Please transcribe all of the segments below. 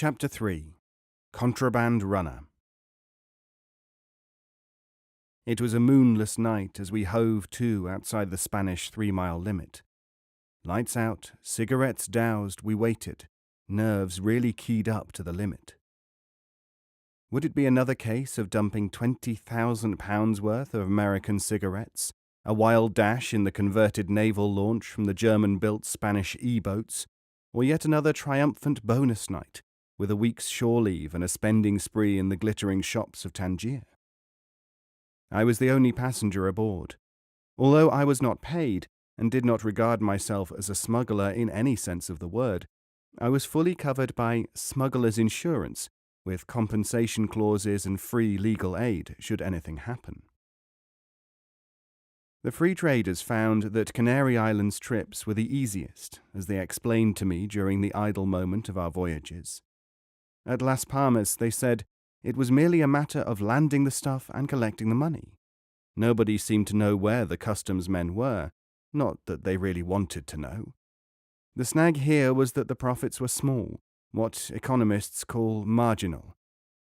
Chapter 3 Contraband Runner. It was a moonless night as we hove to outside the Spanish 3-mile limit. Lights out, cigarettes doused, we waited, nerves really keyed up to the limit. Would it be another case of dumping £20,000 worth of American cigarettes, a wild dash in the converted naval launch from the German-built Spanish E-boats, or yet another triumphant bonus night, with a week's shore leave and a spending spree in the glittering shops of Tangier? I was the only passenger aboard. Although I was not paid, and did not regard myself as a smuggler in any sense of the word, I was fully covered by smuggler's insurance, with compensation clauses and free legal aid should anything happen. The free traders found that Canary Islands trips were the easiest, as they explained to me during the idle moment of our voyages. At Las Palmas, they said, it was merely a matter of landing the stuff and collecting the money. Nobody seemed to know where the customs men were, not that they really wanted to know. The snag here was that the profits were small, what economists call marginal.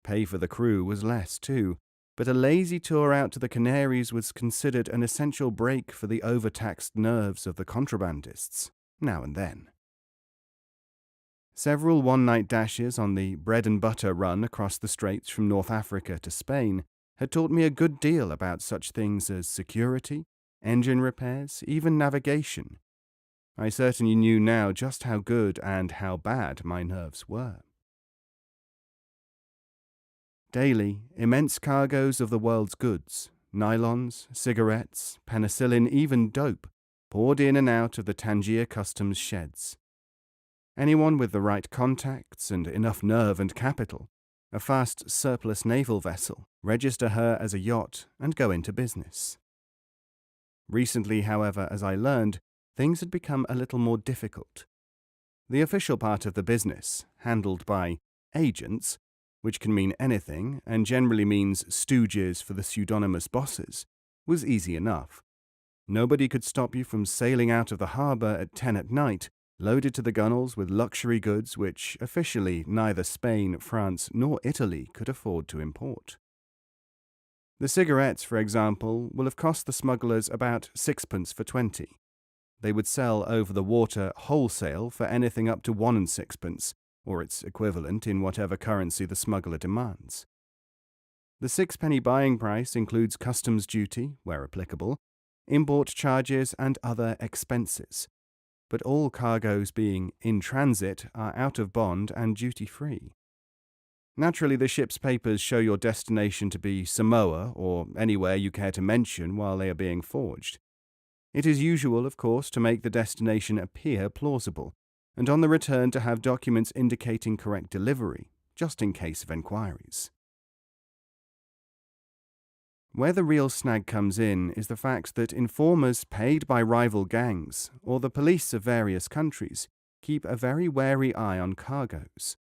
Pay for the crew was less, too, but a lazy tour out to the Canaries was considered an essential break for the overtaxed nerves of the contrabandists, now and then. Several one-night dashes on the bread-and-butter run across the straits from North Africa to Spain had taught me a good deal about such things as security, engine repairs, even navigation. I certainly knew now just how good and how bad my nerves were. Daily, immense cargoes of the world's goods, nylons, cigarettes, penicillin, even dope, poured in and out of the Tangier customs sheds. Anyone with the right contacts and enough nerve and capital, a fast surplus naval vessel, register her as a yacht and go into business. Recently, however, as I learned, things had become a little more difficult. The official part of the business, handled by agents, which can mean anything and generally means stooges for the pseudonymous bosses, was easy enough. Nobody could stop you from sailing out of the harbour at 10 at night, loaded to the gunwales with luxury goods which officially neither Spain, France, nor Italy could afford to import. The cigarettes, for example, will have cost the smugglers about 6p for 20. They would sell over the water wholesale for anything up to 1 and 6p, or its equivalent in whatever currency the smuggler demands. The 6p buying price includes customs duty, where applicable, import charges and other expenses, but all cargoes being in transit are out of bond and duty-free. Naturally, the ship's papers show your destination to be Samoa or anywhere you care to mention while they are being forged. It is usual, of course, to make the destination appear plausible, and on the return to have documents indicating correct delivery, just in case of enquiries. Where the real snag comes in is the fact that informers paid by rival gangs, or the police of various countries, keep a very wary eye on cargoes.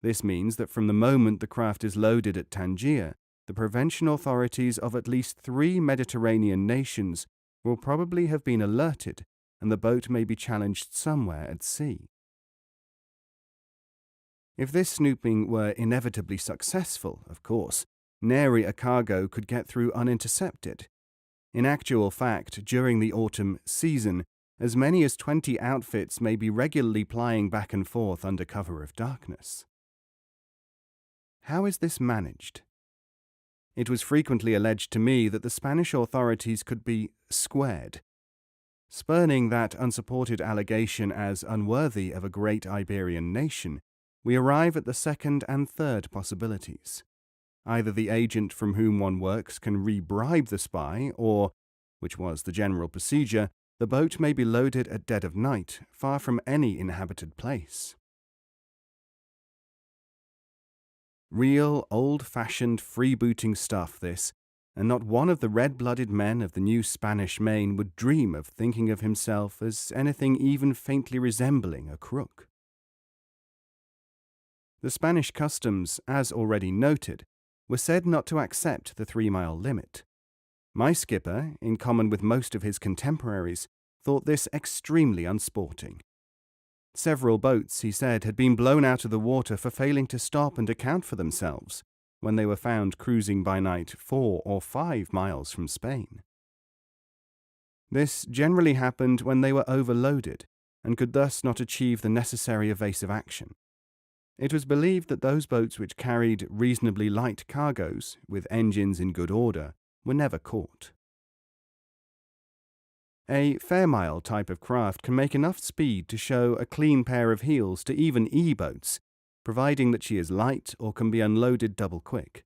This means that from the moment the craft is loaded at Tangier, the prevention authorities of at least 3 Mediterranean nations will probably have been alerted, and the boat may be challenged somewhere at sea. If this snooping were inevitably successful, of course, nary a cargo could get through unintercepted. In actual fact, during the autumn season, as many as 20 outfits may be regularly plying back and forth under cover of darkness. How is this managed? It was frequently alleged to me that the Spanish authorities could be squared. Spurning that unsupported allegation as unworthy of a great Iberian nation, we arrive at the second and third possibilities. Either the agent from whom one works can re-bribe the spy, or, which was the general procedure, the boat may be loaded at dead of night, far from any inhabited place. Real, old-fashioned, freebooting stuff, this, and not one of the red-blooded men of the new Spanish Main would dream of thinking of himself as anything even faintly resembling a crook. The Spanish customs, as already noted, were said not to accept the 3-mile limit. My skipper, in common with most of his contemporaries, thought this extremely unsporting. Several boats, he said, had been blown out of the water for failing to stop and account for themselves when they were found cruising by night 4 or 5 miles from Spain. This generally happened when they were overloaded and could thus not achieve the necessary evasive action. It was believed that those boats which carried reasonably light cargoes, with engines in good order, were never caught. A fairmile type of craft can make enough speed to show a clean pair of heels to even E-boats, providing that she is light or can be unloaded double quick.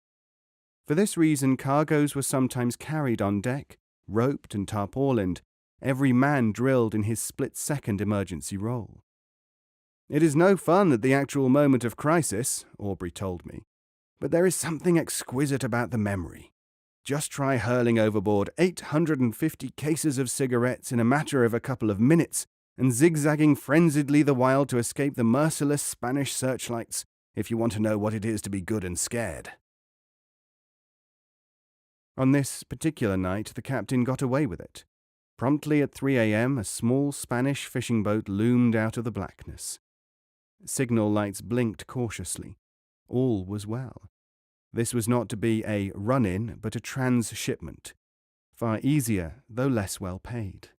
For this reason, cargoes were sometimes carried on deck, roped and tarpaulined, every man drilled in his split-second emergency role. "It is no fun at the actual moment of crisis," Aubrey told me, "but there is something exquisite about the memory. Just try hurling overboard 850 cases of cigarettes in a matter of a couple of minutes and zigzagging frenziedly the while to escape the merciless Spanish searchlights if you want to know what it is to be good and scared." On this particular night, the captain got away with it. Promptly at 3 a.m., a small Spanish fishing boat loomed out of the blackness. Signal lights blinked cautiously. All was well. This was not to be a run-in, but a transshipment. Far easier, though less well paid.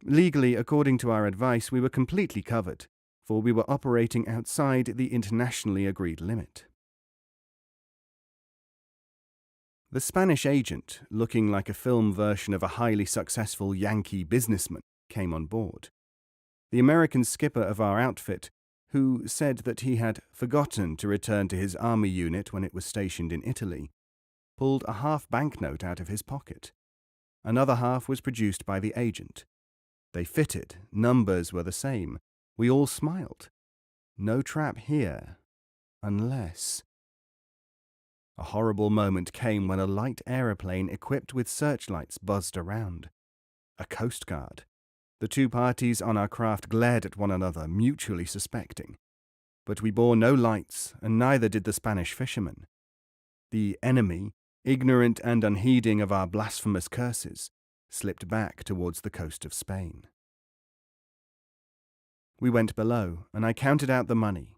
Legally, according to our advice, we were completely covered, for we were operating outside the internationally agreed limit. The Spanish agent, looking like a film version of a highly successful Yankee businessman, came on board. The American skipper of our outfit, who said that he had forgotten to return to his army unit when it was stationed in Italy, pulled a half banknote out of his pocket. Another half was produced by the agent. They fitted, numbers were the same. We all smiled. No trap here, unless... A horrible moment came when a light aeroplane equipped with searchlights buzzed around. A coast guard. The two parties on our craft glared at one another, mutually suspecting. But we bore no lights, and neither did the Spanish fishermen. The enemy, ignorant and unheeding of our blasphemous curses, slipped back towards the coast of Spain. We went below, and I counted out the money.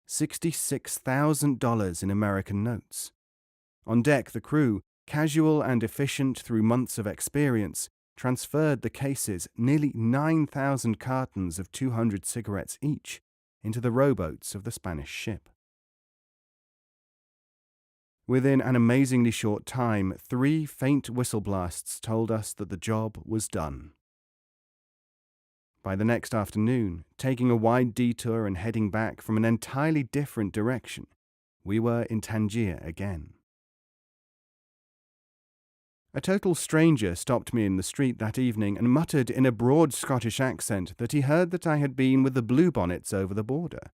$66,000 in American notes. On deck, the crew, casual and efficient through months of experience, transferred the cases, nearly 9,000 cartons of 200 cigarettes each, into the rowboats of the Spanish ship. Within an amazingly short time, 3 faint whistle blasts told us that the job was done. By the next afternoon, taking a wide detour and heading back from an entirely different direction, we were in Tangier again. A total stranger stopped me in the street that evening and muttered in a broad Scottish accent that he heard that I had been with the Bluebonnets over the border.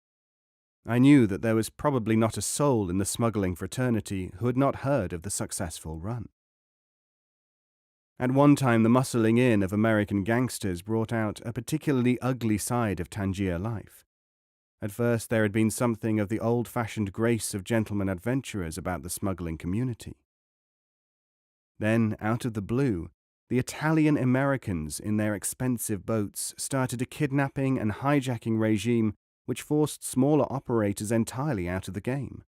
I knew that there was probably not a soul in the smuggling fraternity who had not heard of the successful run. At one time, the muscling in of American gangsters brought out a particularly ugly side of Tangier life. At first, there had been something of the old-fashioned grace of gentlemen adventurers about the smuggling community. Then, out of the blue, the Italian Americans in their expensive boats started a kidnapping and hijacking regime which forced smaller operators entirely out of the game.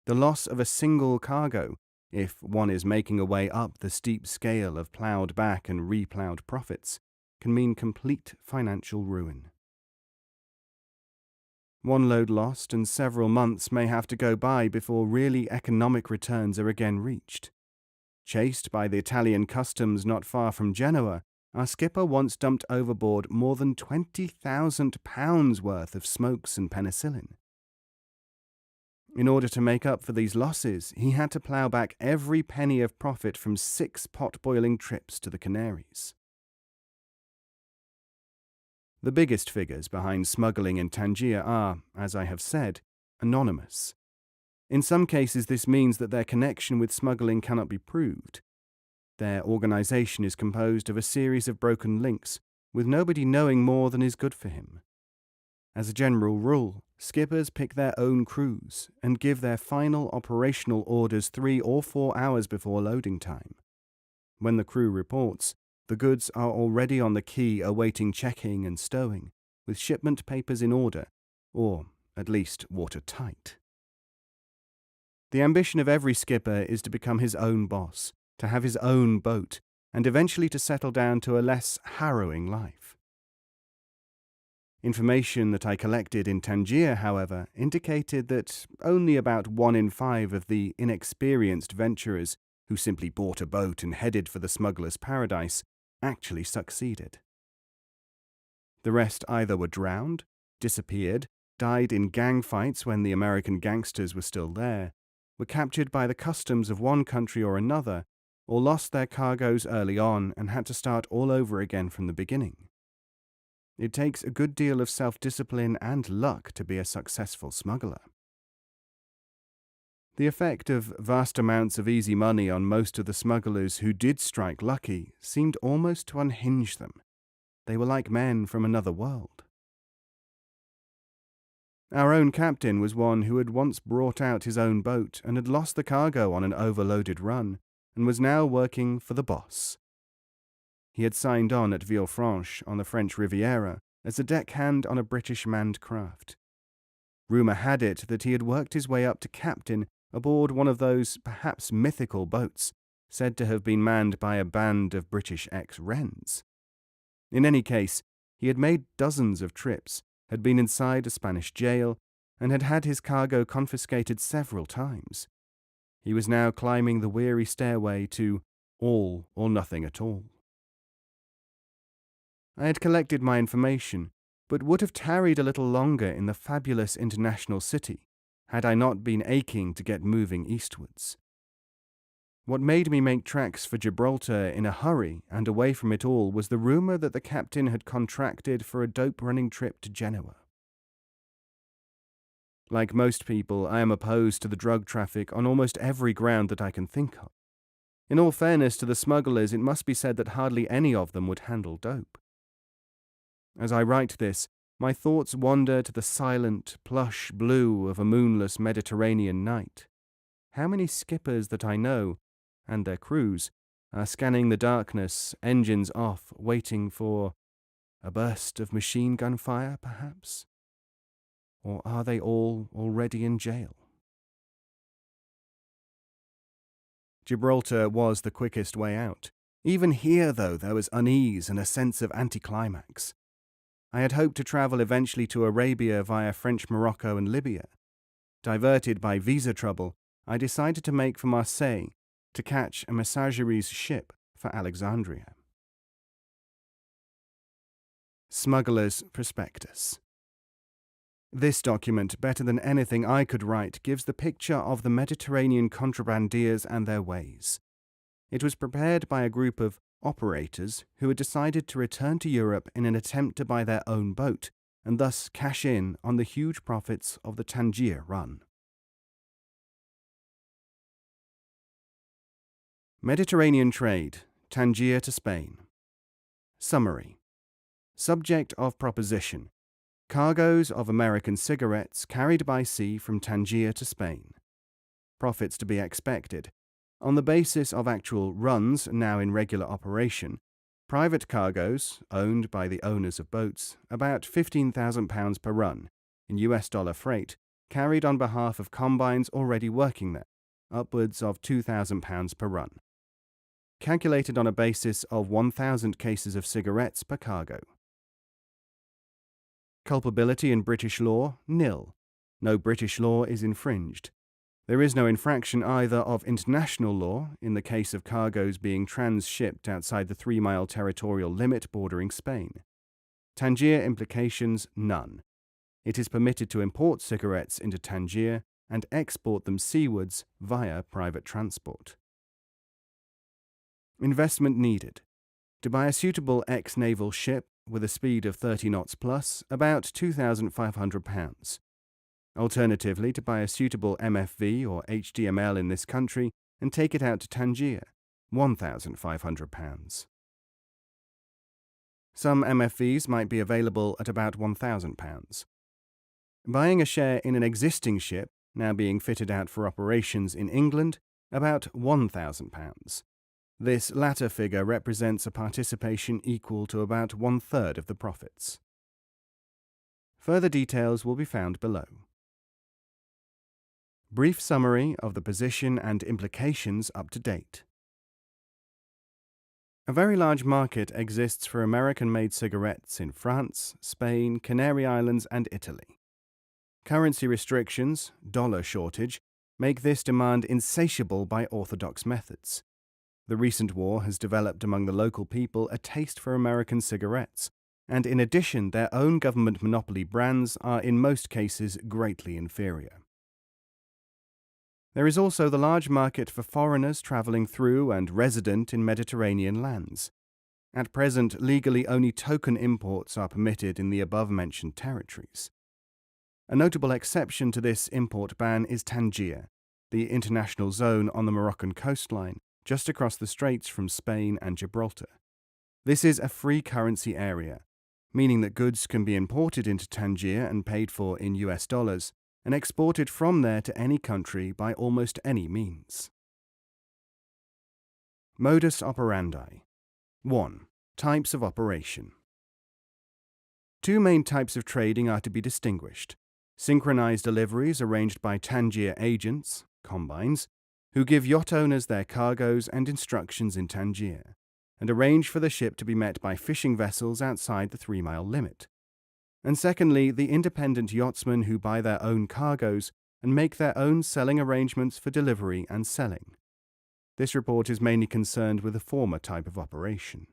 The loss of a single cargo, if one is making a way up the steep scale of ploughed back and reploughed profits, can mean complete financial ruin. One load lost and several months may have to go by before really economic returns are again reached. Chased by the Italian customs not far from Genoa, our skipper once dumped overboard more than £20,000 worth of smokes and penicillin. In order to make up for these losses, he had to plough back every penny of profit from 6 pot-boiling trips to the Canaries. The biggest figures behind smuggling in Tangier are, as I have said, anonymous. In some cases, this means that their connection with smuggling cannot be proved. Their organization is composed of a series of broken links, with nobody knowing more than is good for him. As a general rule, skippers pick their own crews and give their final operational orders 3 or 4 hours before loading time. When the crew reports, the goods are already on the quay awaiting checking and stowing, with shipment papers in order, or at least watertight. The ambition of every skipper is to become his own boss, to have his own boat, and eventually to settle down to a less harrowing life. Information that I collected in Tangier, however, indicated that only about 1 in 5 of the inexperienced venturers who simply bought a boat and headed for the smuggler's paradise actually succeeded. The rest either were drowned, disappeared, died in gang fights when the American gangsters were still there, were captured by the customs of one country or another, or lost their cargoes early on and had to start all over again from the beginning. It takes a good deal of self-discipline and luck to be a successful smuggler. The effect of vast amounts of easy money on most of the smugglers who did strike lucky seemed almost to unhinge them. They were like men from another world. Our own captain was one who had once brought out his own boat and had lost the cargo on an overloaded run, and was now working for the boss. He had signed on at Villefranche on the French Riviera as a deckhand on a British manned craft. Rumour had it that he had worked his way up to captain aboard one of those perhaps mythical boats, said to have been manned by a band of British ex-Wrens. In any case, he had made dozens of trips, had been inside a Spanish jail, and had had his cargo confiscated several times. He was now climbing the weary stairway to all or nothing at all. I had collected my information, but would have tarried a little longer in the fabulous international city, had I not been aching to get moving eastwards. What made me make tracks for Gibraltar in a hurry and away from it all was the rumour that the captain had contracted for a dope-running trip to Genoa. Like most people, I am opposed to the drug traffic on almost every ground that I can think of. In all fairness to the smugglers, it must be said that hardly any of them would handle dope. As I write this, my thoughts wander to the silent, plush blue of a moonless Mediterranean night. How many skippers that I know, and their crews, are scanning the darkness, engines off, waiting for a burst of machine gun fire, perhaps? Or are they all already in jail? Gibraltar was the quickest way out. Even here, though, there was unease and a sense of anticlimax. I had hoped to travel eventually to Arabia via French Morocco and Libya. Diverted by visa trouble, I decided to make for Marseille to catch a messagerie's ship for Alexandria. Smuggler's Prospectus. This document, better than anything I could write, gives the picture of the Mediterranean contrabandiers and their ways. It was prepared by a group of operators who had decided to return to Europe in an attempt to buy their own boat and thus cash in on the huge profits of the Tangier run. Mediterranean trade, Tangier to Spain. Summary. Subject of proposition: cargoes of American cigarettes carried by sea from Tangier to Spain. Profits to be expected. On the basis of actual runs now in regular operation, private cargoes, owned by the owners of boats, about £15,000 per run, in US dollar freight, carried on behalf of combines already working there, upwards of £2,000 per run. Calculated on a basis of 1,000 cases of cigarettes per cargo. Culpability in British law, nil. No British law is infringed. There is no infraction either of international law in the case of cargoes being transshipped outside the 3-mile territorial limit bordering Spain. Tangier implications, none. It is permitted to import cigarettes into Tangier and export them seawards via private transport. Investment needed. To buy a suitable ex-naval ship with a speed of 30 knots plus, about £2,500. Alternatively, to buy a suitable MFV or HDML in this country and take it out to Tangier, £1,500. Some MFVs might be available at about £1,000. Buying a share in an existing ship, now being fitted out for operations in England, about £1,000. This latter figure represents a participation equal to about 1/3 of the profits. Further details will be found below. Brief summary of the position and implications up to date. A very large market exists for American-made cigarettes in France, Spain, Canary Islands, and Italy. Currency restrictions, dollar shortage, make this demand insatiable by orthodox methods. The recent war has developed among the local people a taste for American cigarettes, and in addition, their own government monopoly brands are in most cases greatly inferior. There is also the large market for foreigners travelling through and resident in Mediterranean lands. At present, legally only token imports are permitted in the above-mentioned territories. A notable exception to this import ban is Tangier, the international zone on the Moroccan coastline, just across the straits from Spain and Gibraltar. This is a free currency area, meaning that goods can be imported into Tangier and paid for in US dollars, and exported from there to any country by almost any means. Modus operandi. 1. Types of operation. Two main types of trading are to be distinguished: synchronized deliveries arranged by Tangier agents, combines, who give yacht owners their cargoes and instructions in Tangier, and arrange for the ship to be met by fishing vessels outside the 3-mile limit. And secondly, the independent yachtsmen who buy their own cargoes and make their own selling arrangements for delivery and selling. This report is mainly concerned with the former type of operation.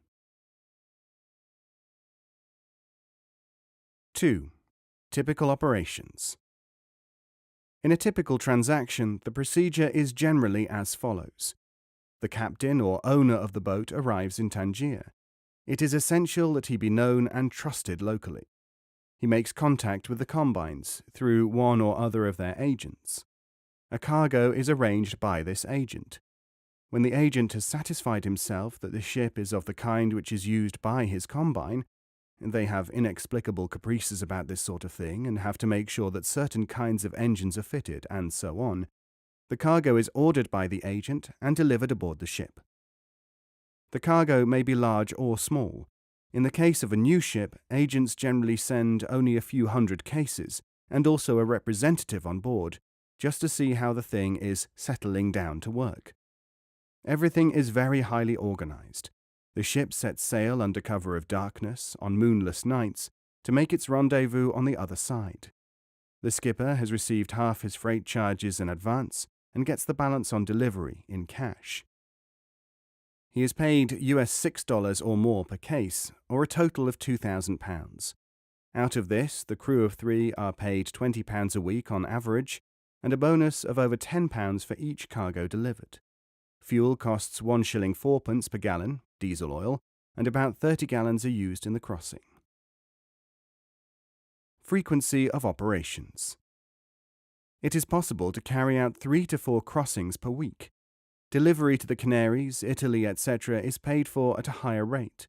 2. Typical operations. In a typical transaction, the procedure is generally as follows. The captain or owner of the boat arrives in Tangier. It is essential that he be known and trusted locally. He makes contact with the combines through one or other of their agents. A cargo is arranged by this agent. When the agent has satisfied himself that the ship is of the kind which is used by his combine, they have inexplicable caprices about this sort of thing and have to make sure that certain kinds of engines are fitted, and so on, the cargo is ordered by the agent and delivered aboard the ship. The cargo may be large or small. In the case of a new ship, agents generally send only a few hundred cases, and also a representative on board, just to see how the thing is settling down to work. Everything is very highly organized. The ship sets sail under cover of darkness on moonless nights to make its rendezvous on the other side. The skipper has received half his freight charges in advance and gets the balance on delivery in cash. He is paid US $6 or more per case, or a total of £2,000. Out of this, the crew of 3 are paid £20 a week on average, and a bonus of over £10 for each cargo delivered. Fuel costs 1 shilling 4p per gallon, diesel oil, and about 30 gallons are used in the crossing. Frequency of operations. It is possible to carry out 3 to 4 crossings per week. Delivery to the Canaries, Italy, etc. is paid for at a higher rate.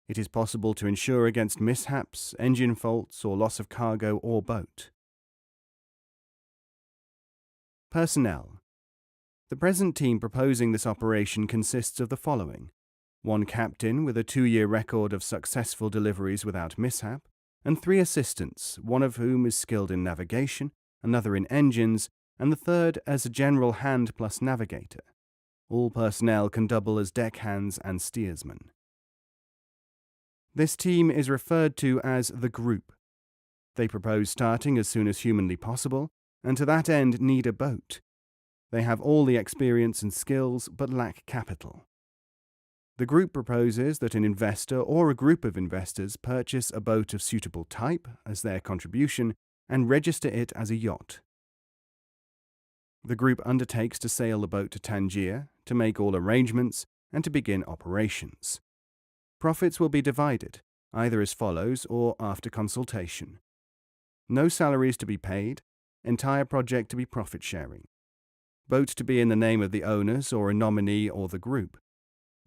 It is possible to insure against mishaps, engine faults, or loss of cargo or boat. Personnel. The present team proposing this operation consists of the following: 1 captain with a 2-year record of successful deliveries without mishap, and 3 assistants, one of whom is skilled in navigation, another in engines, and the third as a general hand plus navigator. All personnel can double as deckhands and steersmen. This team is referred to as the group. They propose starting as soon as humanly possible, and to that end need a boat. They have all the experience and skills, but lack capital. The group proposes that an investor or a group of investors purchase a boat of suitable type as their contribution and register it as a yacht. The group undertakes to sail the boat to Tangier, to make all arrangements, and to begin operations. Profits will be divided, either as follows or after consultation. No salaries to be paid, entire project to be profit-sharing. Boat to be in the name of the owners or a nominee or the group.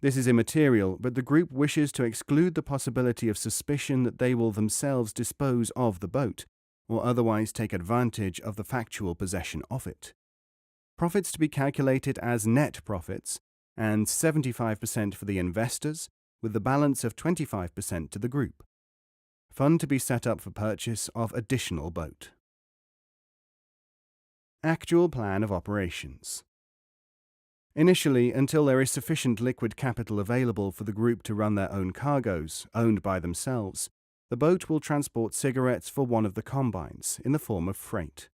This is immaterial, but the group wishes to exclude the possibility of suspicion that they will themselves dispose of the boat, or otherwise take advantage of the factual possession of it. Profits to be calculated as net profits, and 75% for the investors, with the balance of 25% to the group. Fund to be set up for purchase of additional boat. Actual plan of operations. Initially, until there is sufficient liquid capital available for the group to run their own cargoes, owned by themselves, the boat will transport cigarettes for one of the combines in the form of freight.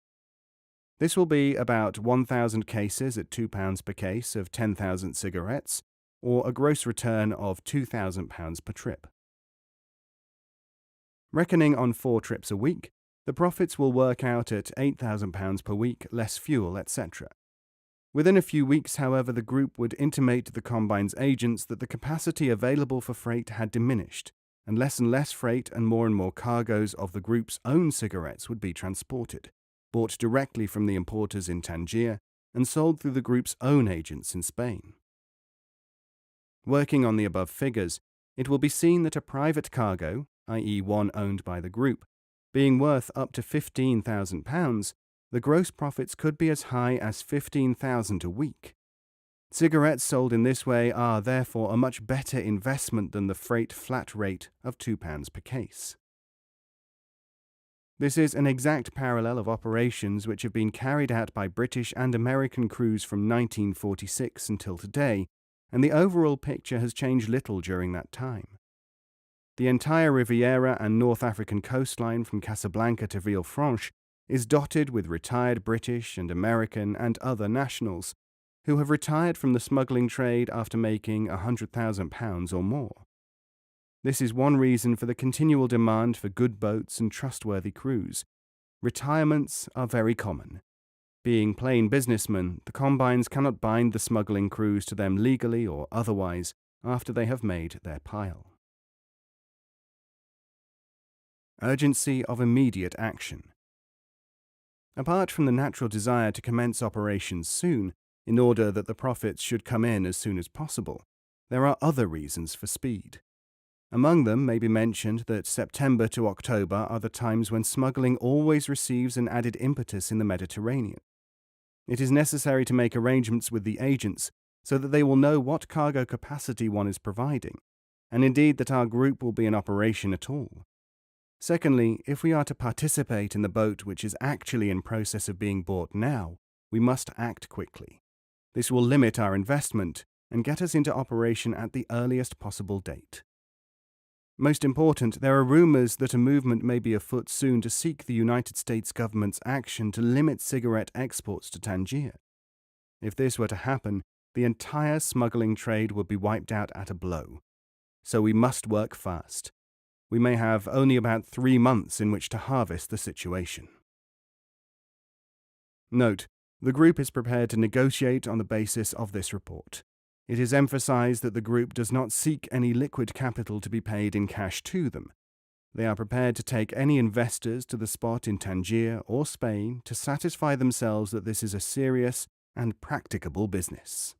This will be about 1,000 cases at £2 per case of 10,000 cigarettes, or a gross return of £2,000 per trip. Reckoning on 4 trips a week, the profits will work out at £8,000 per week, less fuel, etc. Within a few weeks, however, the group would intimate to the combine's agents that the capacity available for freight had diminished, and less freight and more cargoes of the group's own cigarettes would be transported, bought directly from the importers in Tangier and sold through the group's own agents in Spain. Working on the above figures, it will be seen that a private cargo, i.e. one owned by the group, being worth up to £15,000, the gross profits could be as high as £15,000 a week. Cigarettes sold in this way are therefore a much better investment than the freight flat rate of £2 per case. This is an exact parallel of operations which have been carried out by British and American crews from 1946 until today, and the overall picture has changed little during that time. The entire Riviera and North African coastline from Casablanca to Villefranche is dotted with retired British and American and other nationals who have retired from the smuggling trade after making £100,000 or more. This is one reason for the continual demand for good boats and trustworthy crews. Retirements are very common. Being plain businessmen, the combines cannot bind the smuggling crews to them legally or otherwise after they have made their pile. Urgency of immediate action. Apart from the natural desire to commence operations soon, in order that the profits should come in as soon as possible, there are other reasons for speed. Among them may be mentioned that September to October are the times when smuggling always receives an added impetus in the Mediterranean. It is necessary to make arrangements with the agents so that they will know what cargo capacity one is providing, and indeed that our group will be in operation at all. Secondly, if we are to participate in the boat which is actually in process of being bought now, we must act quickly. This will limit our investment and get us into operation at the earliest possible date. Most important, there are rumors that a movement may be afoot soon to seek the United States government's action to limit cigarette exports to Tangier. If this were to happen, the entire smuggling trade would be wiped out at a blow. So we must work fast. We may have only about 3 months in which to harvest the situation. Note: the group is prepared to negotiate on the basis of this report. It is emphasized that the group does not seek any liquid capital to be paid in cash to them. They are prepared to take any investors to the spot in Tangier or Spain to satisfy themselves that this is a serious and practicable business.